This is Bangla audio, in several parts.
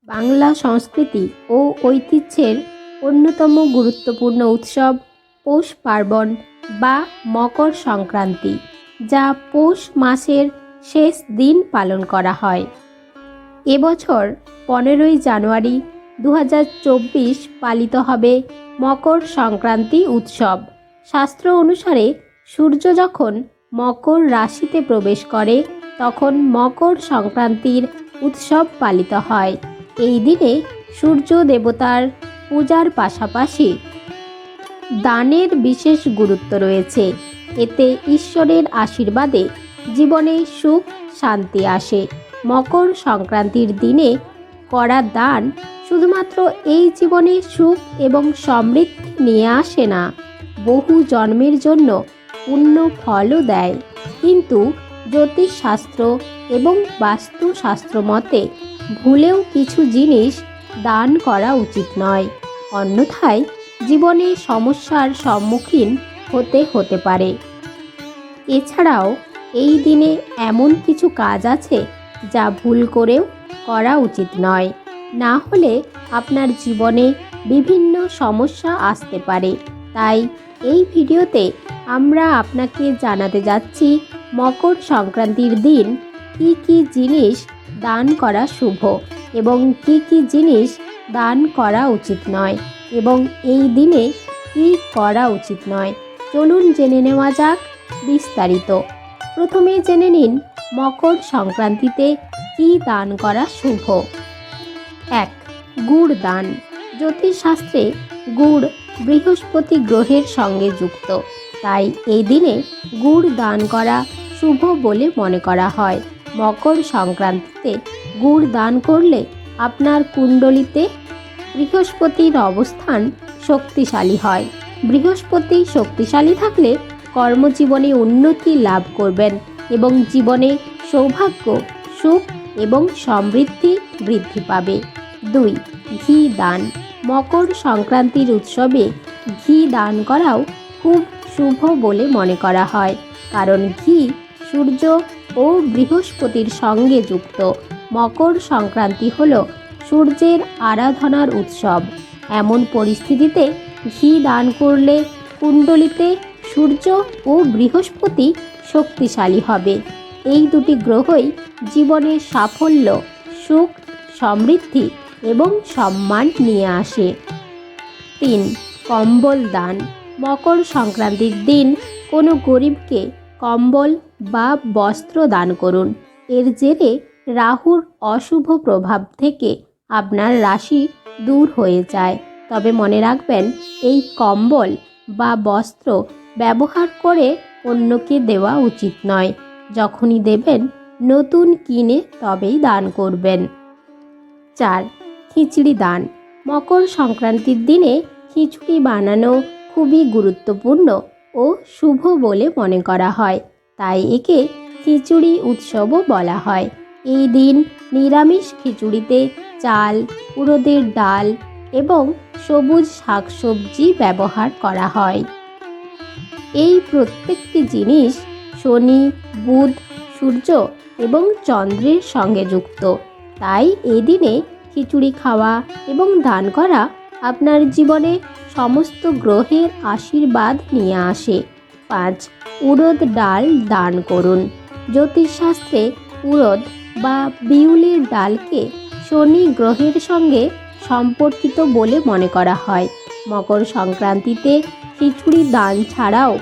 বাংলা সংস্কৃতি ও ঐতিহ্যের অন্যতম গুরুত্বপূর্ণ উৎসব পৌষ পার্বণ বা মকর সংক্রান্তি, যা পৌষ মাসের শেষ দিন পালন করা হয়। এবছর 15ই জানুয়ারি 2024 পালিত হবে মকর সংক্রান্তি উৎসব। শাস্ত্র অনুসারে সূর্য যখন মকর রাশিতে প্রবেশ করে তখন মকর সংক্রান্তির উৎসব পালিত হয়। এই দিনে সূর্য দেবতার পূজার পাশাপাশি দানের বিশেষ গুরুত্ব রয়েছে। এতে ঈশ্বরের আশীর্বাদে জীবনে সুখ শান্তি আসে। মকর সংক্রান্তির দিনে করা দান শুধুমাত্র এই জীবনে সুখ এবং সমৃদ্ধি নিয়ে আসে না, বহু জন্মের জন্য পূর্ণ ফলও দেয়। কিন্তু জ্যোতিষশাস্ত্র এবং বাস্তুশাস্ত্র মতে ভুলেও কিছু জিনিস দান করা উচিত নয়, অন্যথায় জীবনে সমস্যার সম্মুখীন হতে পারে। এছাড়াও এই দিনে এমন কিছু কাজ আছে যা ভুল করেও করা উচিত নয়, না হলে আপনার জীবনে বিভিন্ন সমস্যা আসতে পারে। তাই এই ভিডিওতে আমরা আপনাকে জানাতে যাচ্ছি মকর সংক্রান্তির দিন কি কি জিনিস দান করা শুভ এবং কি কি জিনিস দান করা উচিত নয় এবং এই দিনে কি করা উচিত নয়। চলুন জেনে নেওয়া যাক বিস্তারিত। প্রথমে জেনে নিন মকর সংক্রান্তিতে কি দান করা শুভ। 1. গুড় দান। জ্যোতিষশাস্ত্রে গুড় বৃহস্পতি গ্রহের সঙ্গে যুক্ত, তাই এই দিনে গুড় দান করা শুভ বলে মনে করা হয়। মকর সংক্রান্তিতে গুড় দান করলে আপনার কুণ্ডলিতে বৃহস্পতির অবস্থান শক্তিশালী হয়। বৃহস্পতি শক্তিশালী থাকলে কর্মজীবনে উন্নতি লাভ করবেন এবং জীবনে সৌভাগ্য, সুখ এবং সমৃদ্ধি বৃদ্ধি পাবে। 2. ঘি দান। মকর সংক্রান্তির উৎসবে ঘি দান করাও খুব শুভ বলে মনে করা হয়, কারণ ঘি সূর্য ও বৃহস্পতির সঙ্গে যুক্ত। মকর সংক্রান্তি হল সূর্যের আরাধনার উৎসব। এমন পরিস্থিতিতে ঘি দান করলে কুণ্ডলিতে সূর্য ও বৃহস্পতি শক্তিশালী হবে। এই দুটি গ্রহই জীবনে সাফল্য, সুখ, সমৃদ্ধি এবং সম্মান নিয়ে আসে। 3. কম্বল দান। মকর সংক্রান্তির দিন কোনো গরিবকে কম্বল বা বস্ত্র দান করুন। এর জেরে রাহুর অশুভ প্রভাব থেকে আপনার রাশি দূর হয়ে যায়। তবে মনে রাখবেন, এই কম্বল বা বস্ত্র ব্যবহার করে অন্যকে দেওয়া উচিত নয়। যখনই দেবেন নতুন কিনে তবেই দান করবেন। 4. খিচুড়ি দান। মকর সংক্রান্তির দিনে খিচুড়ি বানানো খুবই গুরুত্বপূর্ণ ও শুভ বলে মনে করা হয়, তাই একে খিচুড়ি উৎসবও বলা হয়। এই দিন নিরামিষ খিচুড়িতে চাল, উড়দের ডাল এবং সবুজ শাকসবজি ব্যবহার করা হয়। এই প্রত্যেকটি জিনিস শনি, বুধ, সূর্য এবং চন্দ্রের সঙ্গে যুক্ত, তাই এই দিনে খিচুড়ি খাওয়া এবং দান করা আপনার জীবনে সমস্ত গ্রহের আশীর্বাদ নিয়ে আসে। 5. উড়দ ডাল দান করুন। জ্যোতিষশাস্ত্রে উড়দ বা বিউলির ডালকে শনি গ্রহের সঙ্গে সম্পর্কিত বলে মনে করা হয়। মকর সংক্রান্তিতে খিচুড়ি দান ছাড়াও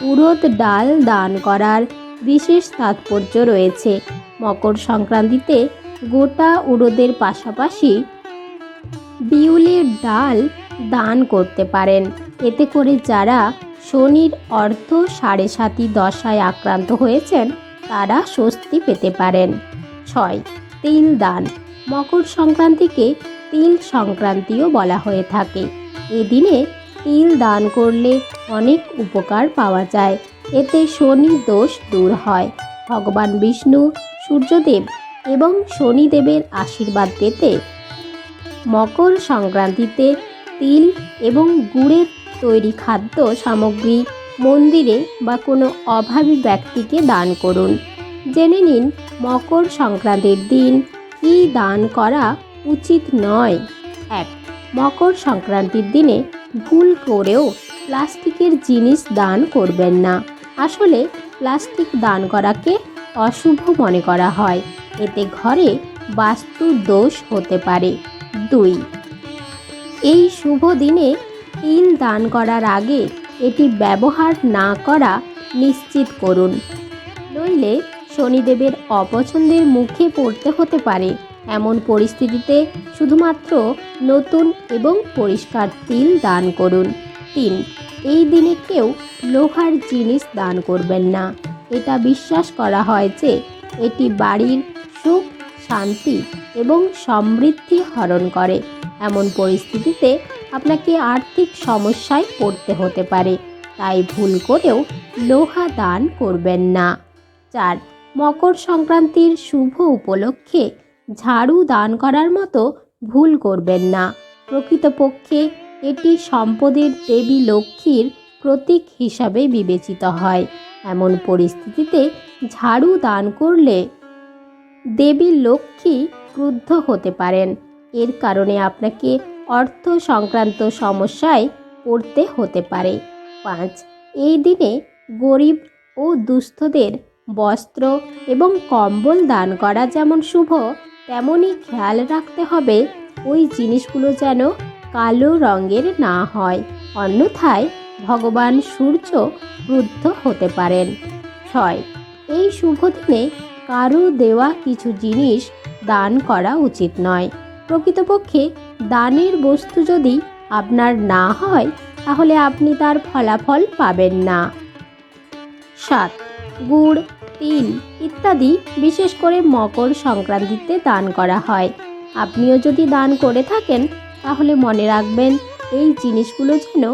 উড়দ ডাল দান করার বিশেষ তাৎপর্য রয়েছে। মকর সংক্রান্তিতে গোটা উড়দের পাশাপাশি বিউলির ডাল দান করতে পারেন। এতে করে যারা শনির অর্ধ সাড়ে সাতি দশায় আক্রান্ত হয়েছেন তারা স্বস্তি পেতে পারেন। 6. তিল দান। মকর সংক্রান্তিকে তিল সংক্রান্তিও বলা হয়ে থাকে। এদিনে তিল দান করলে অনেক উপকার পাওয়া যায়। এতে শনি দোষ দূর হয়। ভগবান বিষ্ণু, সূর্যদেব এবং শনিদেবের আশীর্বাদ পেতে মকর সংক্রান্তিতে তিল এবং গুড়ের তৈরি খাদ্য সামগ্রী মন্দিরে বা কোনো অভাবী ব্যক্তিকে দান করুন। জেনে নিন মকর সংক্রান্তির দিন কী দান করা উচিত নয়। 1. মকর সংক্রান্তির দিনে ভুল করেও প্লাস্টিকের জিনিস দান করবেন না। আসলে প্লাস্টিক দান করাকে অশুভ মনে করা হয়, এতে ঘরে বাস্তু দোষ হতে পারে। 2. এই শুভ দিনে তিল দান করার আগে এটি ব্যবহার না করা নিশ্চিত করুন, নইলে শনিদেবের অপছন্দের মুখে পড়তে হতে পারে। এমন পরিস্থিতিতে শুধুমাত্র নতুন এবং পরিষ্কার তিল দান করুন। 3. এই দিনে কেউ লোহার জিনিস দান করবেন না। এটা বিশ্বাস করা হয় যে এটি বাড়ির সুখ, শান্তি এবং সমৃদ্ধি হরণ করে। এমন পরিস্থিতিতে আপনাকে আর্থিক সমস্যায় পড়তে হতে পারে, তাই ভুল করেও লোহা দান করবেন না। 4. মকর সংক্রান্তির শুভ উপলক্ষে ঝাড়ু দান করার মতো ভুল করবেন না। প্রকৃতপক্ষে এটি সম্পদের দেবী লক্ষ্মীর প্রতীক হিসাবে বিবেচিত হয়। এমন পরিস্থিতিতে ঝাড়ু দান করলে দেবী লক্ষ্মী ক্রুদ্ধ হতে পারেন। এর কারণে আপনাকে অর্থ সংক্রান্ত সমস্যায় পড়তে হতে পারে। 5. এই দিনে গরিব ও দুস্থদের বস্ত্র এবং কম্বল দান করা যেমন শুভ, তেমনই খেয়াল রাখতে হবে ওই জিনিসগুলো যেন কালো রঙের না হয়, অন্যথায় ভগবান সূর্য ক্রুদ্ধ হতে পারেন। 6. এই শুভ দিনে কারো দেওয়া কিছু জিনিস দান করা উচিত নয়। প্রকৃতপক্ষে দানের বস্তু যদি আপনার না হয়, তাহলে আপনি তার ফলাফল পাবেন না। 7. গুড়, তিল ইত্যাদি বিশেষ করে মকর সংক্রান্তিতে দান করা হয়। আপনিও যদি দান করে থাকেন, তাহলে মনে রাখবেন এই জিনিসগুলো যেন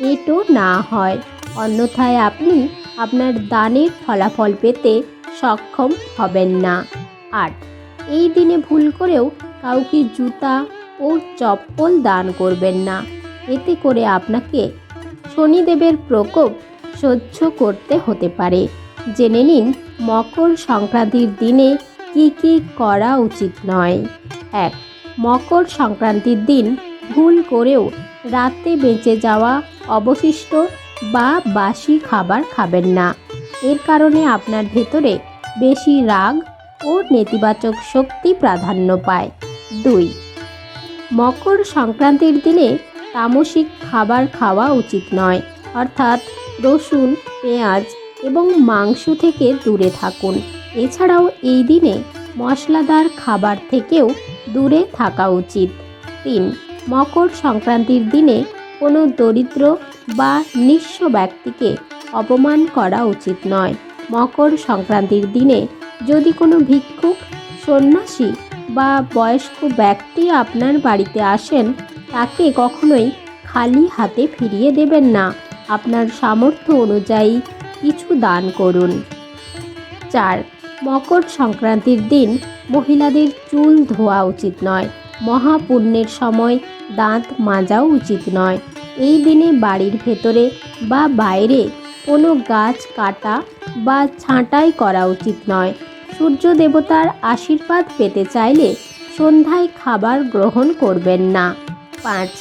এঁটো না হয়, অন্যথায় আপনি আপনার দানের ফলাফল পেতে সক্ষম হবেন না। 8. এই দিনে ভুল করেও কাউকে জুতা ও চপ্পল দান করবেন না। এতে করে আপনাকে শনিদেবের প্রকোপ সহ্য করতে হতে পারে। জেনে নিন মকর সংক্রান্তির দিনে কি কি করা উচিত নয়। 1. মকর সংক্রান্তির দিন ভুল করেও রাতে বেঁচে যাওয়া অবশিষ্ট বা বাসি খাবার খাবেন না। এর কারণে আপনার ভেতরে বেশি রাগ ও নেতিবাচক শক্তি প্রাধান্য পায়। 2. মকর সংক্রান্তির দিনে তামসিক খাবার খাওয়া উচিত নয়, অর্থাৎ রসুন, পেঁয়াজ এবং মাংস থেকে দূরে থাকুন। এছাড়াও এই দিনে মশলাদার খাবার থেকেও দূরে থাকা উচিত। 3. মকর সংক্রান্তির দিনে কোনো দরিদ্র বা নিঃস্ব ব্যক্তিকে অপমান করা উচিত নয়। মকর সংক্রান্তির দিনে যদি কোনো ভিক্ষুক, সন্ন্যাসী বা বয়স্ক ব্যক্তি আপনার বাড়িতে আসেন, তাকে কখনোই খালি হাতে ফিরিয়ে দেবেন না। আপনার সামর্থ্য অনুযায়ী কিছু দান করুন। 4. মকর সংক্রান্তির দিন মহিলাদের চুল ধোয়া উচিত নয়। মহাপুণ্যের সময় দাঁত মাজাও উচিত নয়। এই দিনে বাড়ির ভেতরে বা বাইরে কোনো গাছ কাটা বা ছাঁটাই করা উচিত নয়। সূর্য দেবতার আশীর্বাদ পেতে চাইলে সন্ধ্যায় খাবার গ্রহণ করবেন না। 5.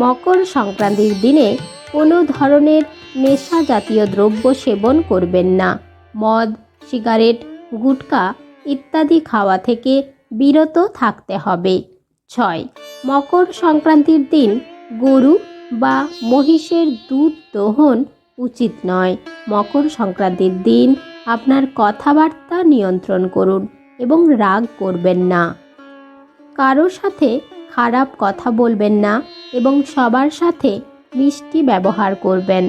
মকর সংক্রান্তির দিনে কোনো ধরনের নেশা জাতীয় দ্রব্য সেবন করবেন না। মদ, সিগারেট, গুটখা ইত্যাদি খাওয়া থেকে বিরত থাকতে হবে। 6. মকর সংক্রান্তির দিন গরু বা মহিষের দুধ দোহন উচিত নয়। মকর সংক্রান্তির দিন আপনার কথাবার্তা নিয়ন্ত্রণ করুন এবং রাগ করবেন না। কারো সাথে খারাপ কথা বলবেন না এবং সবার সাথে মিষ্টি ব্যবহার করবেন।